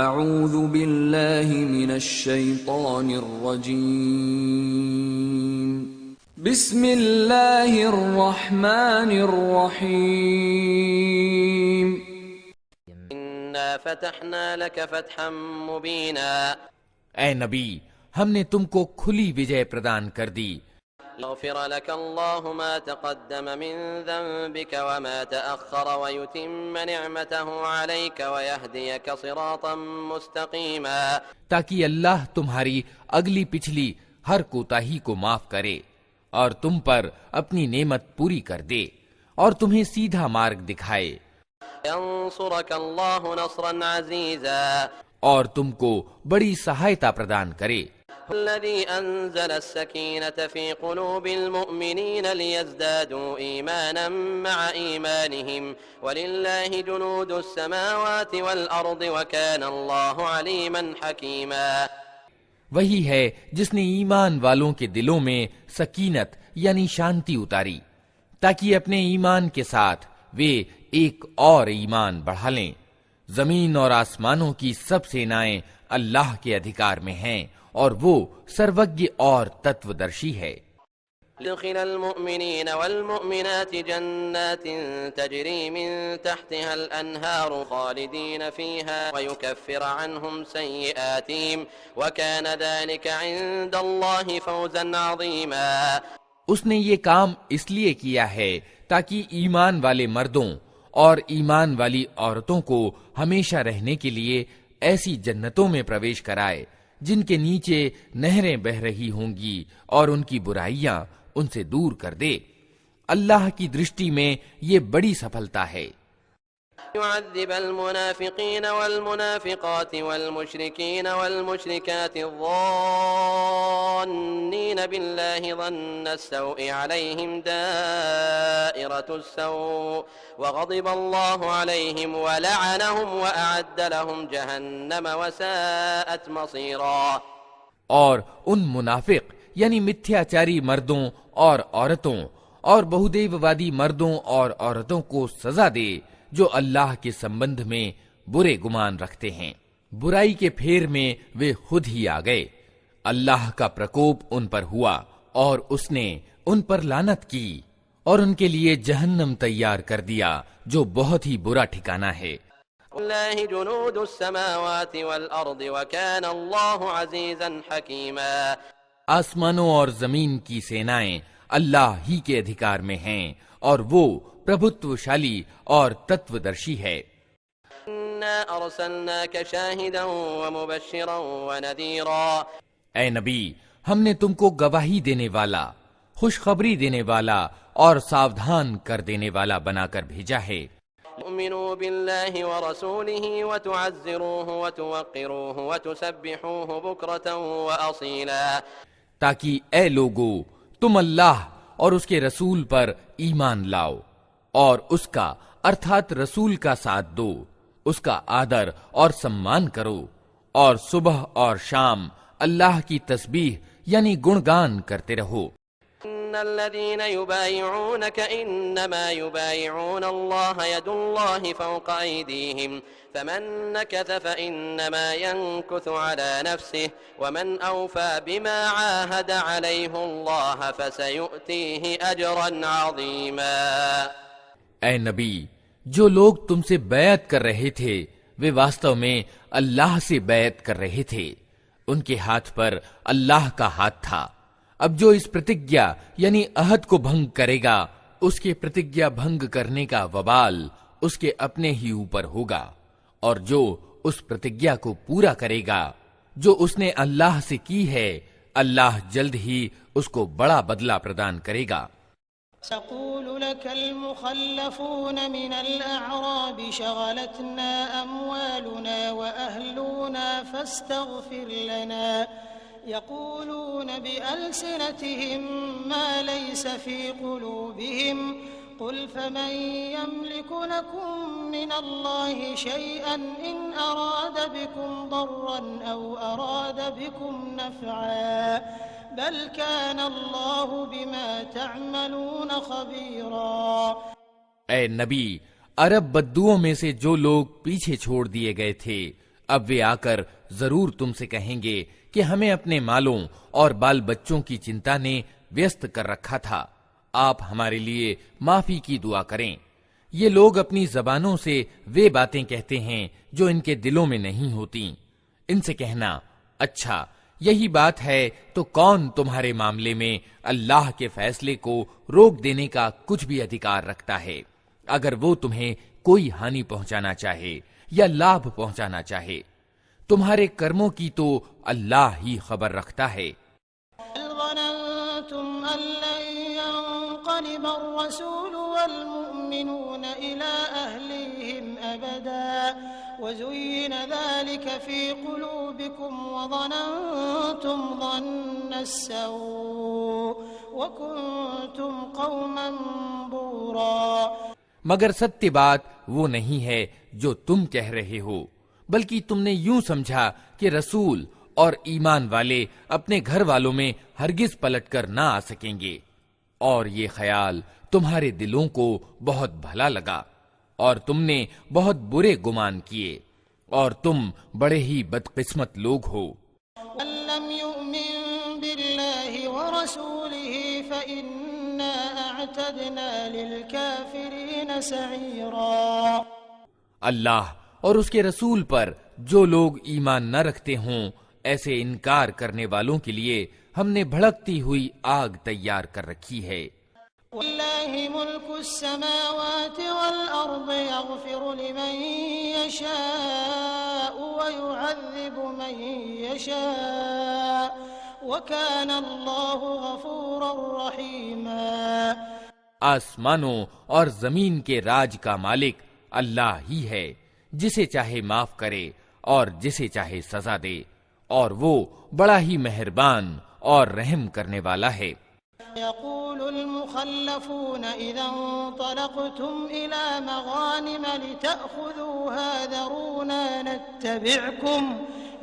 اعوذ باللہ من الشیطان الرجیم بسم اللہ الرحمن الرحیم انا فتحنا لك فتحا مبینا، اے نبی ہم نے تم کو کھلی وجے پردان کر دی، یغفر لك الله ما تقدم من ذنبك وما تأخر ويتم نعمته عليك ويهديك صراطا مستقيما، تاکہ اللہ تمہاری اگلی پچھلی ہر کوتاہی کو معاف کرے اور تم پر اپنی نعمت پوری کر دے اور تمہیں سیدھا مارگ دکھائے، ينصرك الله نصرا عزيزا، اور تم کو بڑی سہایتا پردان کرے۔ الذي أنزل السكينة في قلوب المؤمنين ليزدادوا إيمانا مع إيمانهم ولله جنود السماوات والأرض وكان الله عليما حكيما، وہی ہے جس نے ایمان والوں کے دلوں میں سکینت یعنی شانتی اتاری تاکہ اپنے ایمان کے ساتھ وہ ایک اور ایمان بڑھا لیں۔ زمین اور آسمانوں کی سب سینائیں اللہ کے ادھیکار میں ہیں اور وہ سروگی اور تتودرشی ہے۔ يدخل المؤمنين والمؤمنات جنات تجري من تحتها الأنهار خالدين فيها ويكفر عنهم سيئاتهم وكان ذلك عند الله فوزا عظيما، اس نے یہ کام اس لیے کیا ہے تاکہ ایمان والے مردوں اور ایمان والی عورتوں کو ہمیشہ رہنے کے لیے ایسی جنتوں میں پرویش کرائے جن کے نیچے نہریں بہہ رہی ہوں گی اور ان کی برائیاں ان سے دور کر دے۔ اللہ کی درشٹی میں یہ بڑی سفلتا ہے۔ يعذب المنافقين والمنافقات والمشركين والمشركات الظانين بالله ظن السوء عليهم دائرة السوء وغضب الله عليهم ولعنهم وأعد لهم جهنم وساءت مصيرا، اور ان منافق یعنی متھیاچاری مردوں اور عورتوں اور بہودیووادی مردوں اور عورتوں کو سزا دے جو اللہ کے سمبندھ میں برے گمان رکھتے ہیں، برائی کے پھیر میں وہ خود ہی آ گئے۔ اللہ کا پرکوپ ان پر ہوا اور اس نے ان پر لعنت کی اور ان کے لیے جہنم تیار کر دیا جو بہت ہی برا ٹھکانہ ہے۔ لله جنود السماوات والأرض وكان الله عزيزا حكيما، آسمانوں اور زمین کی سینائیں اللہ ہی کے ادھیکار میں ہیں اور وہ پربھتوشالی اور تتودرشی ہے۔ إنا أرسلناك شاهدا ومبشرا ونذيرا، اے نبی ہم نے تم کو گواہی دینے والا، خوشخبری دینے والا اور ساودھان کر دینے والا بنا کر بھیجا ہے۔ تؤمنوا بالله ورسوله وتعزروه وتوقروه وتسبحوه بكرة وأصيلا، تاکہ اے لوگو تم اللہ اور اس کے رسول پر ایمان لاؤ اور اس کا ارتھات رسول کا ساتھ دو، اس کا آدر اور سمان کرو اور صبح اور شام اللہ کی تسبیح یعنی گنگان کرتے رہو۔ إن الذين يبايعونك إنما يبايعون الله يد الله فوق أيديهم فمن نكث فإنما ينكث على نفسه ومن أوفى بما عاهد عليه الله فسيؤتيه أجرا عظيما، اے نبی جو لوگ تم سے بیعت کر رہے تھے وہ واستو میں اللہ سے بیعت کر رہے تھے، ان کے ہاتھ پر اللہ کا ہاتھ تھا۔ اب جو اس پرتگیا یعنی عہد کو بھنگ کرے گا اس کے پرتگیا بھنگ کرنے کا وبال اس کے اپنے ہی اوپر ہوگا، اور جو اس پرتگیا کو پورا کرے گا جو اس نے اللہ سے کی ہے اللہ جلد ہی اس کو بڑا بدلہ پردان کرے گا۔ سيقول لك المخلفون من الأعراب شغلتنا أموالنا وأهلنا فاستغفر لنا، يقولون بألسنتهم ما ليس في قلوبهم، قل فمن يملك لكم من الله شيئا إن أراد بكم ضرا أو أراد بكم نفعا، بل كان الله بما تعملون خبيرا۔ اے نبی عرب بدوؤں میں سے جو لوگ پیچھے چھوڑ دیے گئے تھے اب وہ آ کر ضرور تم سے کہیں گے کہ ہمیں اپنے مالوں اور بال بچوں کی چنتا نے ویست کر رکھا تھا، آپ ہمارے لیے معافی کی دعا کریں۔ یہ لوگ اپنی زبانوں سے وہ باتیں کہتے ہیں جو ان کے دلوں میں نہیں ہوتی۔ ان سے کہنا، اچھا یہی بات ہے تو کون تمہارے معاملے میں اللہ کے فیصلے کو روک دینے کا کچھ بھی ادھیکار رکھتا ہے، اگر وہ تمہیں کوئی ہانی پہنچانا چاہے یا لابھ پہنچانا چاہے؟ تمہارے کرموں کی تو اللہ ہی خبر رکھتا ہے۔ ظننتم أن لن ينقلب الرسول والمؤمنون إلى أهليهم أبدا وزين ذلك في قلوبكم وظننتم ظن السوء وكنتم قوما بورا۔ مگر ستیہ بات وہ نہیں ہے جو تم کہہ رہے ہو، بلکہ تم نے یوں سمجھا کہ رسول اور ایمان والے اپنے گھر والوں میں ہرگز پلٹ کر نہ آ سکیں گے، اور یہ خیال تمہارے دلوں کو بہت بھلا لگا، اور تم نے بہت برے گمان کیے، اور تم بڑے ہی بدقسمت لوگ ہو۔ من لم يؤمن بالله ورسوله فإنا أعتدنا للكافرين سعيرا۔ اللہ اور اس کے رسول پر جو لوگ ایمان نہ رکھتے ہوں، ایسے انکار کرنے والوں کے لیے ہم نے بھڑکتی ہوئی آگ تیار کر رکھی ہے۔ وَلِلَّهِ مُلْكُ السَّمَاوَاتِ وَالْأَرْضِ يَغْفِرُ لِمَن يَشَاءُ وَيُعَذِّبُ مَن يَشَاءُ وَكَانَ اللَّهُ غَفُورًا رَّحِيمًا۔ آسمانوں اور زمین کے راج کا مالک اللہ ہی ہے، جسے چاہے معاف کرے اور جسے چاہے سزا دے، اور وہ بڑا ہی مہربان اور رحم کرنے والا ہے۔ يقول المخلفون إذا انطلقتم إلى مغانم لتأخذوها ذرونا نتبعكم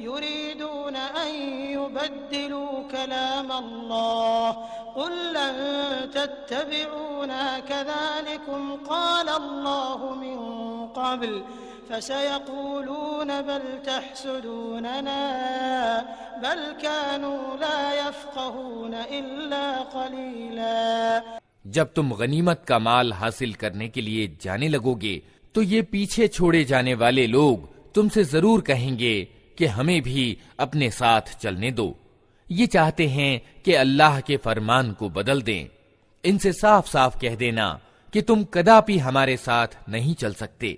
يريدون أن يبدلوا كلام الله قل لن تتبعونا كذلكم قال الله من قبل فسيقولون بل تحسدوننا بل كانوا لا يفقهون إلا قليلا۔ جب تم غنیمت کا مال حاصل کرنے کے لیے جانے لگو گے تو یہ پیچھے چھوڑے جانے والے لوگ تم سے ضرور کہیں گے کہ ہمیں بھی اپنے ساتھ چلنے دو، یہ چاہتے ہیں کہ اللہ کے فرمان کو بدل دیں۔ ان سے صاف صاف کہہ دینا کہ تم کداپی ہمارے ساتھ نہیں چل سکتے،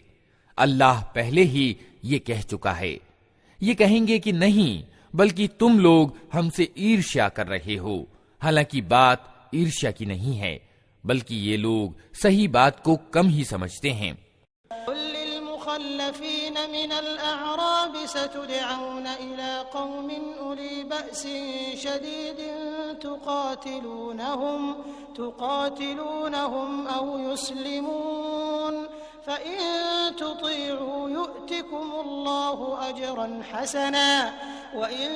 اللہ پہلے ہی یہ کہہ چکا ہے۔ یہ کہیں گے کہ نہیں، بلکہ تم لوگ ہم سے عرشیا کر رہے ہو، حالانکہ بات عرشیا کی نہیں ہے، بلکہ یہ لوگ صحیح بات کو کم ہی سمجھتے ہیں۔ قل للمخلفين من الأعراب ستدعون إلى قوم أولي بأس شديد تقاتلونهم أو يسلمون فإن تطيعوا يؤتكم الله أجرا حسنا وإن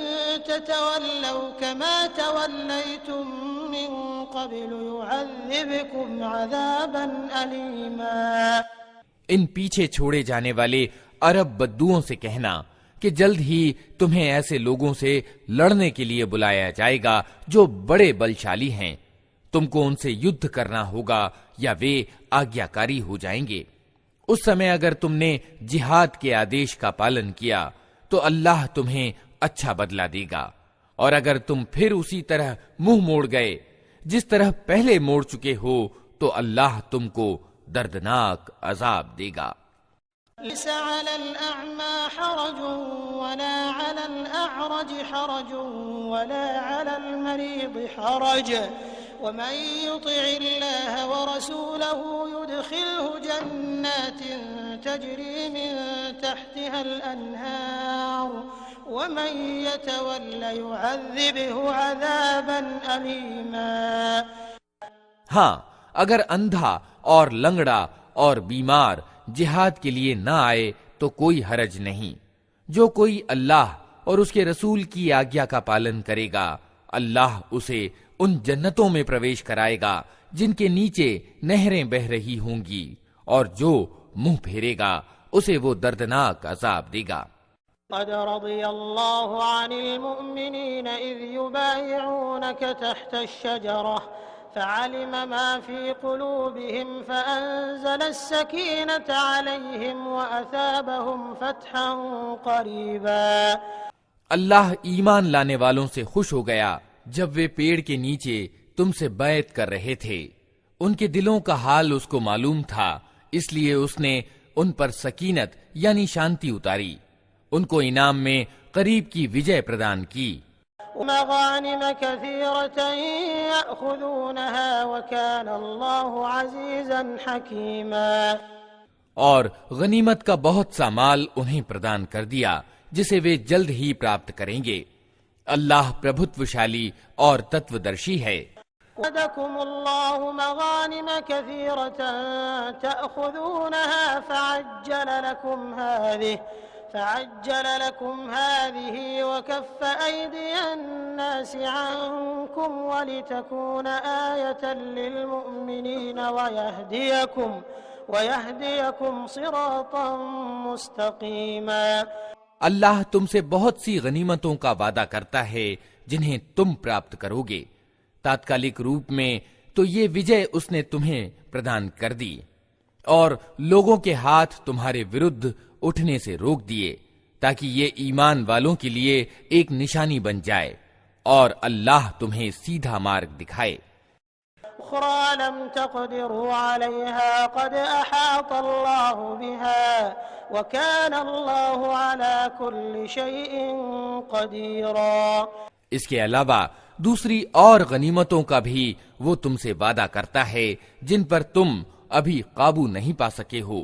تتولوا كما توليتم من قبل يعذبكم عذابا أليما۔ ان پیچھے چھوڑے جانے والے عرب بدوؤں سے کہنا کہ جلد ہی تمہیں ایسے لوگوں سے لڑنے کے لیے بلایا جائے گا جو بڑے بلشالی ہیں، تم کو ان سے یدھ کرنا ہوگا یا وہ آگیاکاری ہو جائیں گے۔ اس سمے اگر تم نے جہاد کے آدیش کا پالن کیا تو اللہ تمہیں اچھا بدلہ دے گا، اور اگر تم پھر اسی طرح منہ موڑ گئے جس طرح پہلے موڑ چکے ہو تو اللہ تم کو دردناک عذاب دے گا۔ ليس على الأعمى حرج ولا على الأعرج حرج ولا على المريض حرج ومن يطع الله ورسوله يدخله جنات تجري من تحتها الأنهار ومن يتول يعذبه عذابا أليما۔ ہاں، اگر اندھا اور لنگڑا اور بیمار جہاد کے لیے نہ آئے تو کوئی حرج نہیں۔ جو کوئی اللہ اور اس کے رسول کی آگیا کا پالن کرے گا، اللہ اسے ان جنتوں میں پرویش کرائے گا جن کے نیچے نہریں بہہ رہی ہوں گی، اور جو منہ پھیرے گا اسے وہ دردناک عذاب دے گا۔ قد رضي الله عن المؤمنين إذ يبايعونك تحت الشجرة فعلم ما في قلوبهم فأنزل السكينة عليهم وأثابهم فتحا قريبا۔ اللہ ایمان لانے والوں سے خوش ہو گیا جب وہ پیڑ کے نیچے تم سے بیعت کر رہے تھے۔ ان کے دلوں کا حال اس کو معلوم تھا، اس لیے اس نے ان پر سکینت یعنی شانتی اتاری، ان کو انعام میں قریب کی وجے پردان کی۔ مغانم كثيرة يأخذونها وكان الله عزيزا حكيما۔ اور غنیمت کا بہت سا مال انہیں پردان کر دیا جسے وہ جلد ہی پراپت کریں گے۔ اللہ پربھتوشالی اور تتودرشی ہے۔ وعدكم الله مغانم كثيرة تأخذونها فعجل لكم هذه وكف أيدي الناس عنكم ولتكون آية للمؤمنين ويهديكم صراطا مستقيما۔ اللہ تم سے بہت سی غنیمتوں کا وعدہ کرتا ہے جنہیں تم پراپت کرو گے۔ تاتکالک روپ میں تو یہ وجے اس نے تمہیں پردان کر دی اور لوگوں کے ہاتھ تمہارے ورد اٹھنے سے روک دیے تاکہ یہ ایمان والوں کے لیے ایک نشانی بن جائے اور اللہ تمہیں سیدھا مارگ دکھائے۔ أخرى لم تقدروا عليها قد أحاط الله بها وكان الله على كل شيء قديرا۔ اس کے علاوہ دوسری اور غنیمتوں کا بھی وہ تم سے وعدہ کرتا ہے جن پر تم ابھی قابو نہیں پا سکے ہو،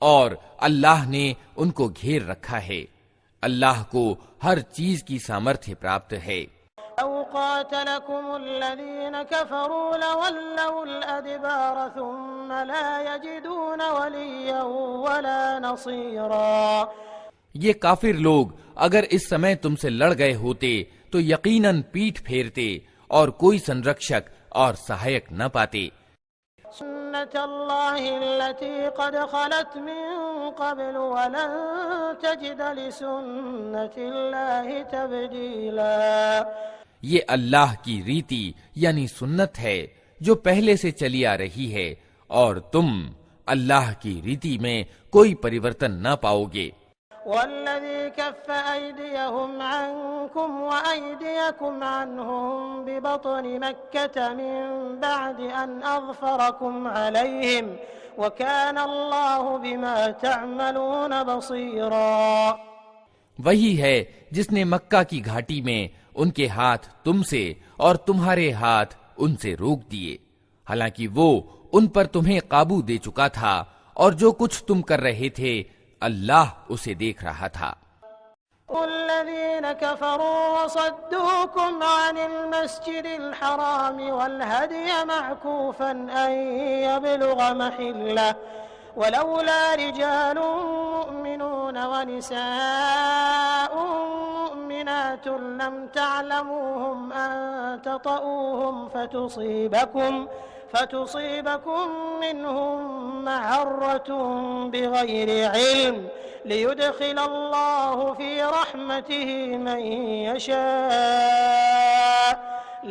اور اللہ نے ان کو گھیر رکھا ہے۔ اللہ کو ہر چیز کی سامرتھیہ پراپت ہے۔ لو قاتلكم الذين كفروا لولوا الأدبار ثم لا يجدون وليا ولا نصيرا۔ یہ کافر لوگ اگر اس سمے تم سے لڑ گئے ہوتے تو یقیناً پیٹھ پھیرتے اور کوئی سنرکشک اور سہایک نہ پاتے۔ سنت اللہ التي قد خلت من قبل ولن تجد لسنت اللہ تبدیلا۔ یہ اللہ کی ریتی یعنی سنت ہے جو پہلے سے چلی آ رہی ہے، اور تم اللہ کی ریتی میں کوئی پریورتن نہ پاؤ گے۔ والذي كف أيديهم عنكم وأيديكم عنهم ببطن مكة من بعد أن أظفركم عليهم وكان الله بما تعملون بصيرا۔ وہی ہے جس نے مکہ کی گھاٹی میں ان کے ہاتھ تم سے اور تمہارے ہاتھ ان سے روک دیے، حالانکہ وہ ان پر تمہیں قابو دے چکا تھا، اور جو کچھ تم کر رہے تھے اللہ اسے دیکھ رہا تھا۔ الذين كفروا وصدوكم عن المسجد الحرام والهدي معكوفا أن يبلغ محله ولولا رجال مؤمنون ونساء مؤمنات لم تعلموهم أن تطؤوهم فتصيبكم منهم معرة بغير علم ليدخل الله في رحمته من يشاء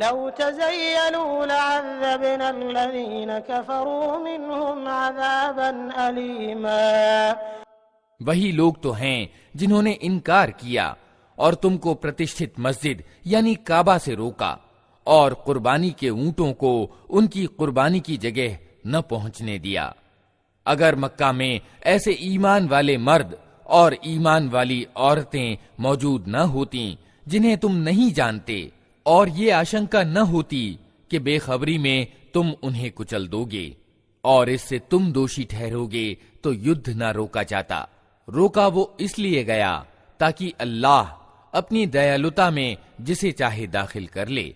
لو تزيلوا لعذبنا الذين كفروا منهم عذابا أليما۔ وہی لوگ تو ہیں جنہوں نے انکار کیا اور تم کو پرتشٹھت مسجد یعنی کعبہ سے روکا، اور قربانی کے اونٹوں کو ان کی قربانی کی جگہ نہ پہنچنے دیا۔ اگر مکہ میں ایسے ایمان والے مرد اور ایمان والی عورتیں موجود نہ ہوتیں جنہیں تم نہیں جانتے، اور یہ آشنکا نہ ہوتی کہ بے خبری میں تم انہیں کچل دو گے اور اس سے تم دوشی ٹھہرو گے، تو یدھ نہ روکا جاتا۔ روکا وہ اس لیے گیا تاکہ اللہ اپنی دیالوتا میں جسے چاہے داخل کر لے۔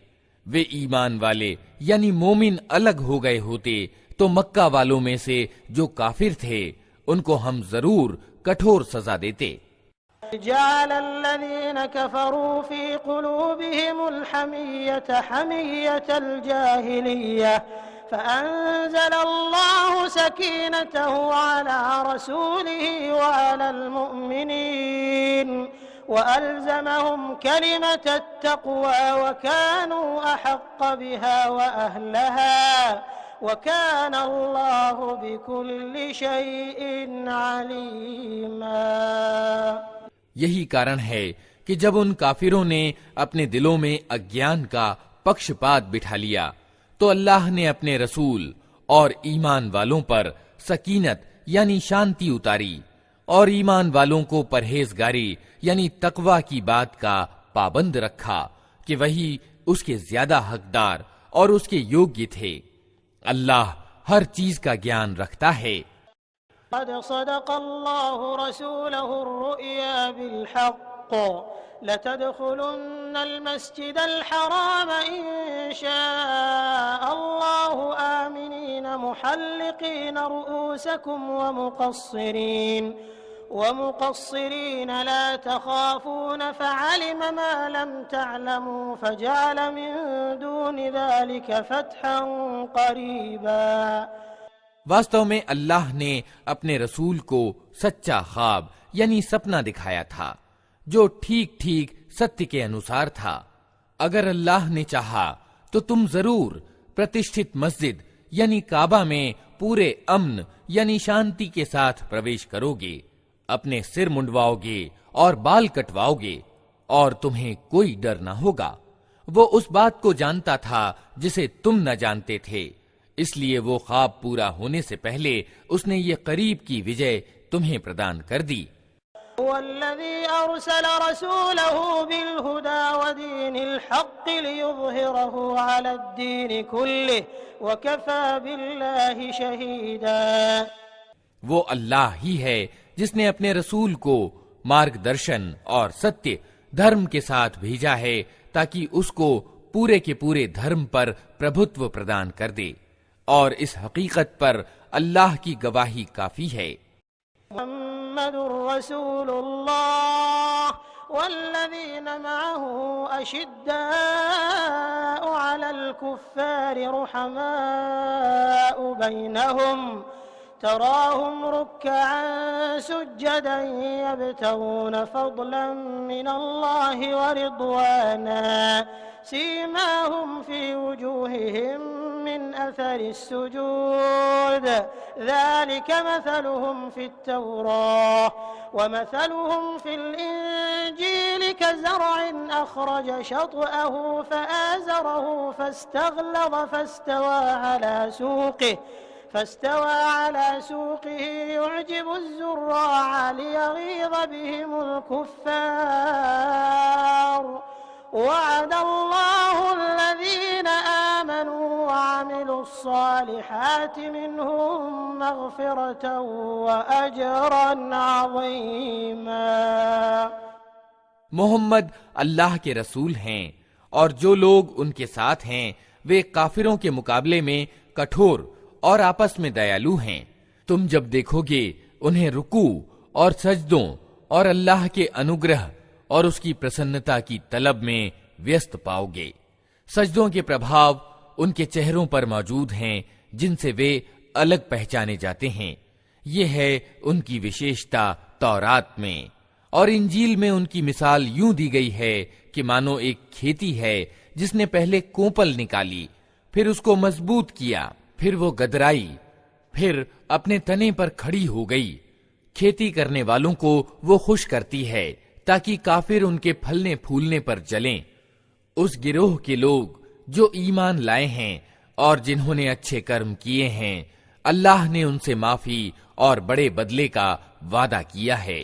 وہ ایمان والے یعنی مومن الگ ہو گئے ہوتے تو مکہ والوں میں سے جو کافر تھے ان کو ہم ضرور کٹھور سزا دیتے۔ جعل الذين كفروا في قلوبهم الحمية حمية الجاهلية فأنزل الله سكينته على رسوله وعلى المؤمنين وألزمهم كلمة التقوى وكانوا أحق بها وأهلها وكان الله بكل شيء عليما۔ یہی کارن ہے کہ جب ان کافروں نے اپنے دلوں میں اگیان کا پکشپات بٹھا لیا تو اللہ نے اپنے رسول اور ایمان والوں پر سکینت یعنی شانتی اتاری اور ایمان والوں کو پرہیزگاری یعنی تقوی کی بات کا پابند رکھا کہ وہی اس کے زیادہ حقدار اور اس کے یوگی تھے۔ اللہ ہر چیز کا گیان رکھتا ہے۔ قد صدق الله رسوله الرؤيا بالحق لتدخلن المسجد الحرام إن شاء الله آمنين محلقين رؤوسكم ومقصرين لا تخافون فعلم ما لم تعلموا فجعل من دون ذلك فتحا قريبا۔ واستو میں اللہ نے اپنے رسول کو سچا خواب یعنی سپنا دکھایا تھا جو ٹھیک ٹھیک ستیہ کے انوسار تھا۔ اگر اللہ نے چاہا تو تم ضرور پرتشٹھت مسجد یعنی کعبہ میں پورے امن یعنی شانتی کے ساتھ پرویش کرو گے، اپنے سر منڈواؤ گے اور بال کٹواؤ گے اور تمہیں کوئی ڈر نہ ہوگا۔ وہ اس بات کو جانتا تھا جسے تم نہ جانتے تھے، اس لیے وہ خواب پورا ہونے سے پہلے اس نے یہ قریب کی وجے تمہیں پردان کر دی۔ والذي أرسل رسوله بالهدى ودين الحق ليظهره على الدين كله وكفى بالله شهيدا۔ وہ اللہ ہی ہے جس نے اپنے رسول کو مارگ درشن اور ستیہ دھرم کے ساتھ بھیجا ہے تاکہ اس کو پورے کے پورے دھرم پر پربھتو پردان کر دے، اور اس حقیقت پر اللہ کی گواہی کافی ہے۔ محمد رسول اللہ والذین معه اشداء على الكفار رحماء بینہم تراهم ركعا سجدا يبتغون فضلا من الله ورضوانا سيماهم في وجوههم من أثر السجود ذلك مثلهم في التوراة ومثلهم في الإنجيل كزرع أخرج شطأه فآزره فاستغلظ فاستوى على سوقه يعجب الزراع ليغيظ بهم الكفار وعد الله الذين آمنوا وعملوا الصالحات منهم مغفرة وأجرا عظيما۔ محمد اللہ کے رسول ہیں اور جو لوگ ان کے ساتھ ہیں وہ کافروں کے مقابلے میں کٹھور اور آپس میں دیالو ہیں۔ تم جب دیکھو گے انہیں رکوع اور سجدوں اور اللہ کے انوگرہ اور اس کی پرسنتا کی طلب میں ویست پاؤ گے۔ سجدوں کے پربھاؤ ان کے چہروں پر موجود ہیں جن سے وہ الگ پہچانے جاتے ہیں۔ یہ ہے ان کی وشیشتا تورات میں، اور انجیل میں ان کی مثال یوں دی گئی ہے کہ مانو ایک کھیتی ہے جس نے پہلے کوپل نکالی، پھر اس کو مضبوط کیا، پھر وہ گدرائی، پھر اپنے تنے پر کھڑی ہو گئی۔ کھیتی کرنے والوں کو وہ خوش کرتی ہے تاکہ کافر ان کے پھلنے پھولنے پر جلیں۔ اس گروہ کے لوگ جو ایمان لائے ہیں اور جنہوں نے اچھے کرم کیے ہیں، اللہ نے ان سے معافی اور بڑے بدلے کا وعدہ کیا ہے۔